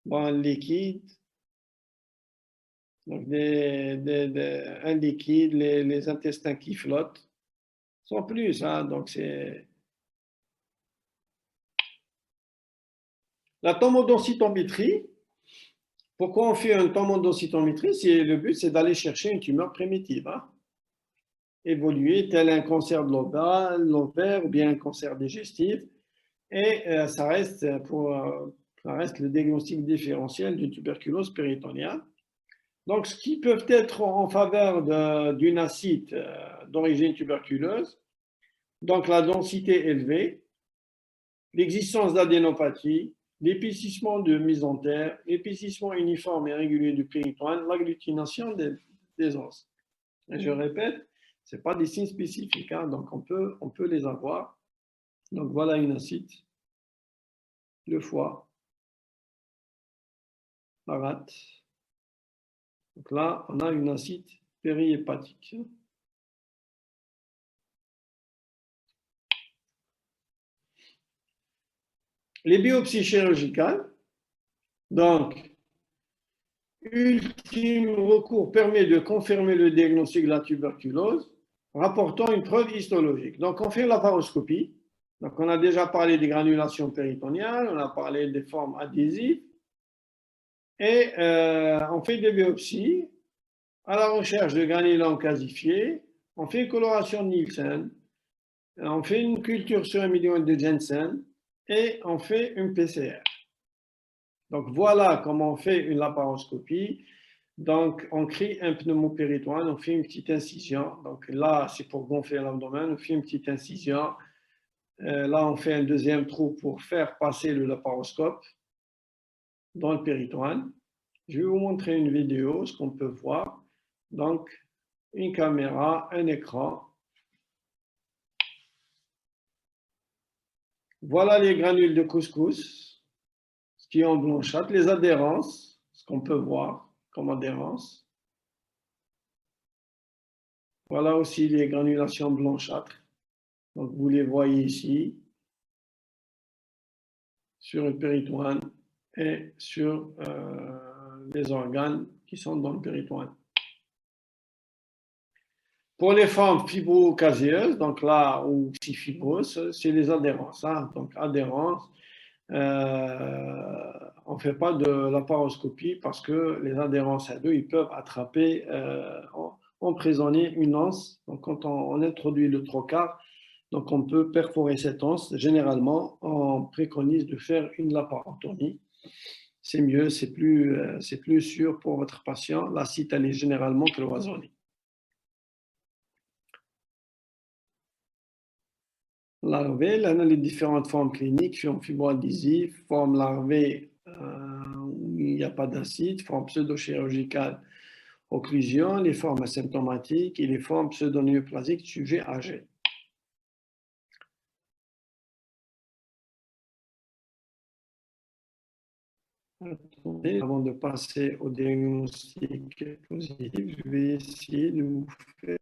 dans un liquide, donc un liquide, les intestins qui flottent, sans plus, hein, donc c'est... La tomodensitométrie, pourquoi on fait une tomodensitométrie? Le but, c'est d'aller chercher une tumeur primitive, hein, évoluer tel un cancer de l'ovaire ou bien un cancer digestif. Et ça reste le diagnostic différentiel d'une tuberculose péritonéale. Donc, ce qui peut être en faveur d'une acide d'origine tuberculeuse, donc la densité élevée, l'existence d'adénopathie, l'épaississement de mésentère, l'épaississement uniforme et régulier du péritoine, l'agglutination des os. Et je répète, ce n'est pas des signes spécifiques, hein, donc on peut les avoir. Donc voilà une acide, le foie, la rate. Donc là, on a une acide périhépatique. Les biopsies chirurgicales, donc, ultime recours permet de confirmer le diagnostic de la tuberculose, rapportant une preuve histologique. Donc, on fait la laparoscopie. Donc, on a déjà parlé des granulations péritoniales, on a parlé des formes adhésives, et on fait des biopsies à la recherche de granulons casifiés, on fait une coloration de Nielsen, on fait une culture sur 1 million de Jensen, et on fait une PCR. Donc voilà comment on fait une laparoscopie. Donc on crée un pneumopéritoine, on fait une petite incision. Donc là, c'est pour gonfler l'abdomen, on fait une petite incision. Là, on fait un deuxième trou pour faire passer le laparoscope dans le péritoine. Je vais vous montrer une vidéo, ce qu'on peut voir. Donc, une caméra, un écran. Voilà les granules de couscous, ce qui est en blanchâtre, les adhérences, ce qu'on peut voir comme adhérence. Voilà aussi les granulations blanchâtres. Donc, vous les voyez ici, sur le péritoine et sur les organes qui sont dans le péritoine. Pour les formes fibro-caséeuses, donc là où c'est fibrose, c'est les adhérences. Hein. Donc, adhérence, on ne fait pas de laparoscopie parce que les adhérences à deux, ils peuvent attraper, emprisonner une anse. Donc, quand on introduit le trocar, donc on peut perforer cette anse. Généralement, on préconise de faire une laparotomie. C'est mieux, c'est plus sûr pour votre patient. L'acide, elle est généralement cloisonnée. Larvée, là, on a les différentes formes cliniques, forme fibroadhésive, forme larvée où il n'y a pas d'acide, forme pseudo-chirurgicale, occlusion, les formes asymptomatiques et les formes pseudo-néoplasiques sujet âgé. Attendez, avant de passer au diagnostic positif, je vais essayer de vous faire.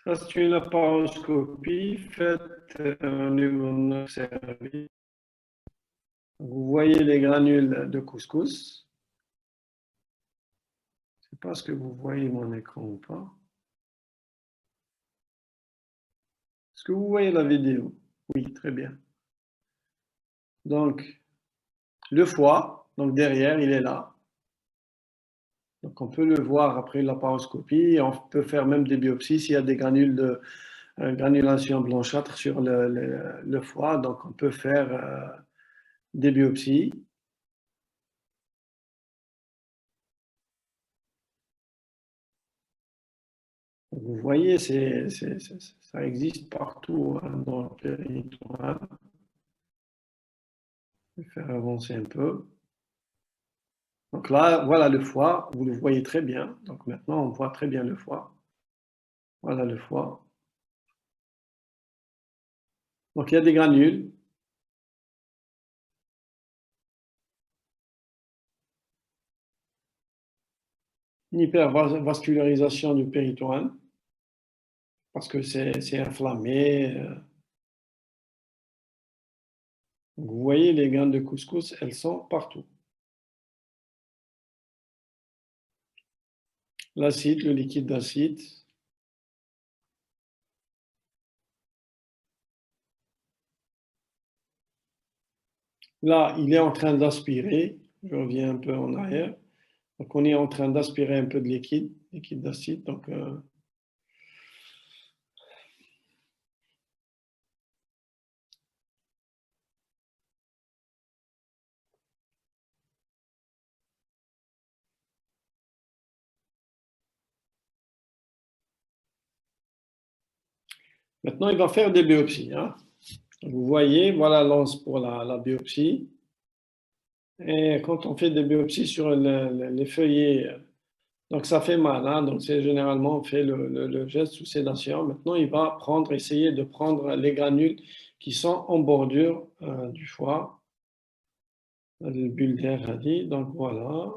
Ça, c'est une laparoscopie faite en immunoservice. Vous voyez les granules de couscous. Je ne sais pas ce que vous voyez mon écran ou pas. Est-ce que vous voyez la vidéo? Oui, très bien. Donc, le foie, donc derrière, il est là. Donc, on peut le voir après la paroscopie. On peut faire même des biopsies s'il y a des granules de granulation blanchâtre sur le foie. Donc, on peut faire des biopsies. Vous voyez, ça existe partout hein, dans le territoire. Je vais faire avancer un peu. Donc là, voilà le foie. Vous le voyez très bien. Donc maintenant, on voit très bien le foie. Voilà le foie. Donc il y a des granules. Une hypervascularisation du péritoine parce que c'est inflammé. Donc, vous voyez, les graines de couscous, elles sont partout. L'acide, le liquide d'acide. Là, il est en train d'aspirer. Je reviens un peu en arrière. Donc, on est en train d'aspirer un peu de liquide d'acide. Donc, maintenant, il va faire des biopsies. Hein. Vous voyez, voilà l'anse pour la biopsie. Et quand on fait des biopsies sur les feuillets, donc ça fait mal. Hein, donc c'est généralement on fait le geste sous sédation. Maintenant, il va essayer de prendre les granules qui sont en bordure du foie, le bulle d'air radie. Donc voilà.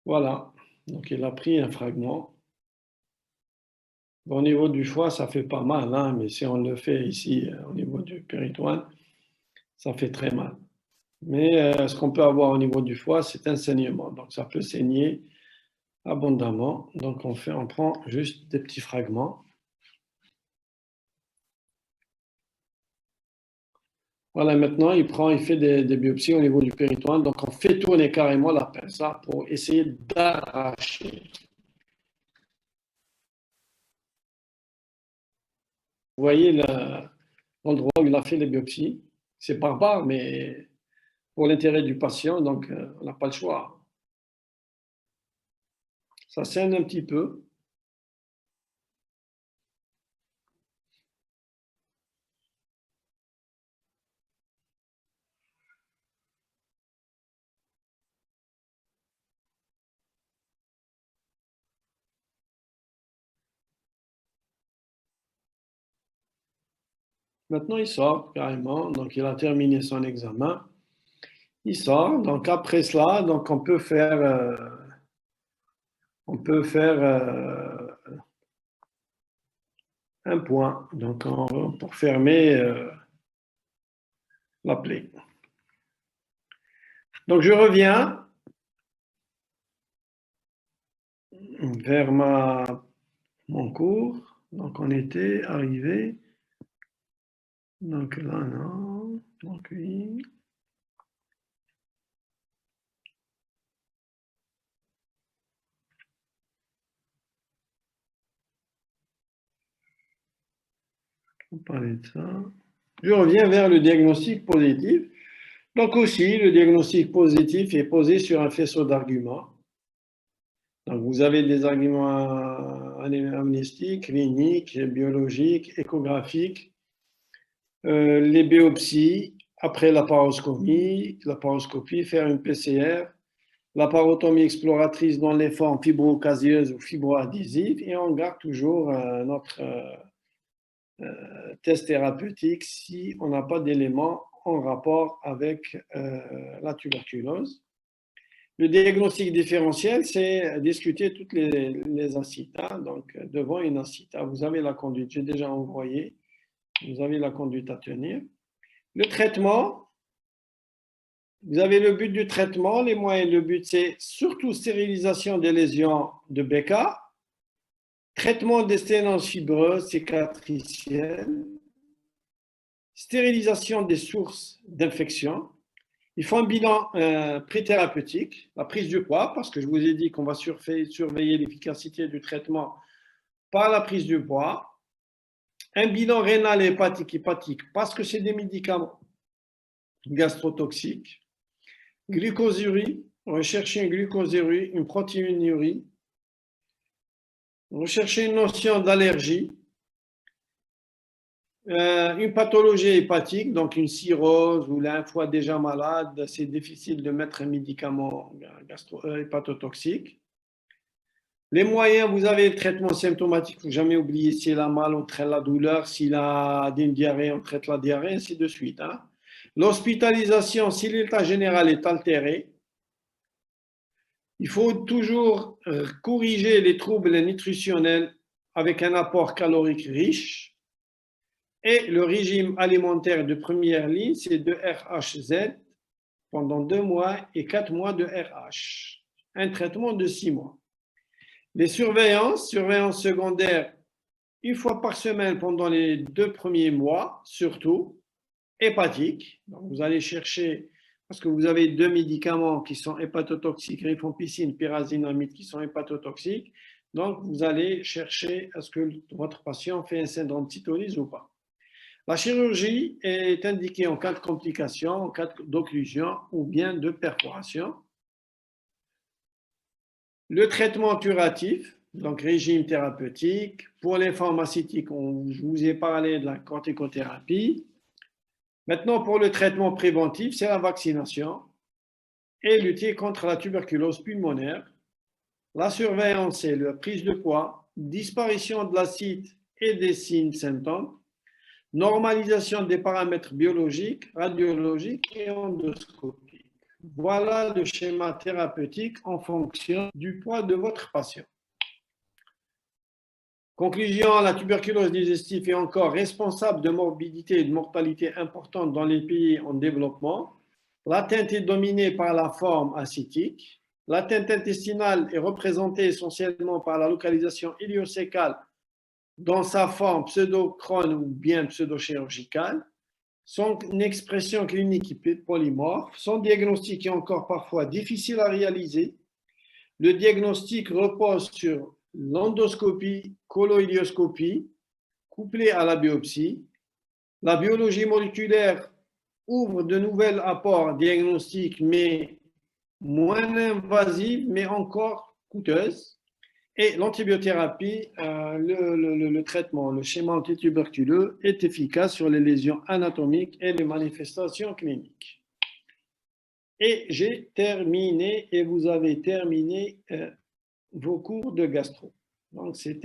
Voilà. Donc il a pris un fragment. Bon, au niveau du foie, ça fait pas mal, hein, mais si on le fait ici au niveau du péritoine, ça fait très mal. Mais ce qu'on peut avoir au niveau du foie, c'est un saignement. Donc ça peut saigner abondamment. Donc on prend juste des petits fragments. Voilà, maintenant il fait des biopsies au niveau du péritoine. Donc on fait tourner carrément la pince hein, pour essayer d'arracher. Vous voyez l'endroit où il a fait les biopsies. C'est barbare, mais pour l'intérêt du patient, donc on n'a pas le choix. Ça saigne un petit peu. Maintenant, il sort carrément. Donc, il a terminé son examen. Il sort. Donc, après cela, donc, on peut faire un point donc, pour fermer la plaie. Donc, je reviens vers mon cours. Donc, on était arrivé. Donc, là, non. Donc, oui. On parlait de ça. Je reviens vers le diagnostic positif. Donc aussi, le diagnostic positif est posé sur un faisceau d'arguments. Donc vous avez des arguments amnéstiques, cliniques, biologiques, échographiques, les biopsies, après la paroscopie, faire une PCR, la parotomie exploratrice dans les formes fibro-caséeuses ou fibro-adhésives, et on garde toujours notre test thérapeutique si on n'a pas d'éléments en rapport avec la tuberculose. Le diagnostic différentiel, c'est discuter toutes les acides, hein, donc devant une acide. Ah, vous avez la conduite, j'ai déjà envoyé, vous avez la conduite à tenir. Le traitement, vous avez le but du traitement, les moyens, le but c'est surtout stérilisation des lésions de BK, traitement des sténoses fibreuses cicatricielles, stérilisation des sources d'infection. Il faut un bilan préthérapeutique, la prise du poids, parce que je vous ai dit qu'on va surveiller l'efficacité du traitement par la prise du poids. Un bilan rénal et hépatique, parce que c'est des médicaments gastrotoxiques. Glucosurie, rechercher une glucosurie, une protéinurie. Rechercher une notion d'allergie. Une pathologie hépatique, donc une cirrhose ou un foie déjà malade, c'est difficile de mettre un médicament hépatotoxique. Les moyens, vous avez le traitement symptomatique, il ne faut jamais oublier s'il a mal, on traite la douleur, s'il a une diarrhée, on traite la diarrhée, ainsi de suite. Hein. L'hospitalisation, si l'état général est altéré, il faut toujours corriger les troubles nutritionnels avec un apport calorique riche. Et le régime alimentaire de première ligne, c'est de RHZ pendant 2 mois et 4 mois de RH. Un traitement de 6 mois. Les surveillances secondaires, une fois par semaine pendant les 2 premiers mois, surtout, hépatiques. Donc vous allez chercher, parce que vous avez 2 médicaments qui sont hépatotoxiques, rifampicine, pyrazinamide, qui sont hépatotoxiques. Donc vous allez chercher est-ce que votre patient fait un syndrome de cytolyse ou pas. La chirurgie est indiquée en cas de complications, en cas d'occlusion ou bien de perforation. Le traitement curatif, donc régime thérapeutique. Pour les pharmaceutiques, je vous ai parlé de la corticothérapie. Maintenant, pour le traitement préventif, c'est la vaccination et lutter contre la tuberculose pulmonaire. La surveillance, c'est la prise de poids, disparition de l'acide et des signes symptômes. Normalisation des paramètres biologiques, radiologiques et endoscopiques. Voilà le schéma thérapeutique en fonction du poids de votre patient. Conclusion, la tuberculose digestive est encore responsable de morbidité et de mortalité importantes dans les pays en développement. L'atteinte est dominée par la forme acétique. L'atteinte intestinale est représentée essentiellement par la localisation iléocécale dans sa forme pseudo-Crohn ou bien pseudo-chirurgicale. Son expression clinique est polymorphe. Son diagnostic est encore parfois difficile à réaliser. Le diagnostic repose sur l'endoscopie, coloïdioscopie, couplée à la biopsie. La biologie moléculaire ouvre de nouveaux apports diagnostiques, mais moins invasives, mais encore coûteuses. Et l'antibiothérapie, le traitement, le schéma antituberculeux est efficace sur les lésions anatomiques et les manifestations cliniques. Et j'ai terminé et vous avez terminé vos cours de gastro. Donc, c'était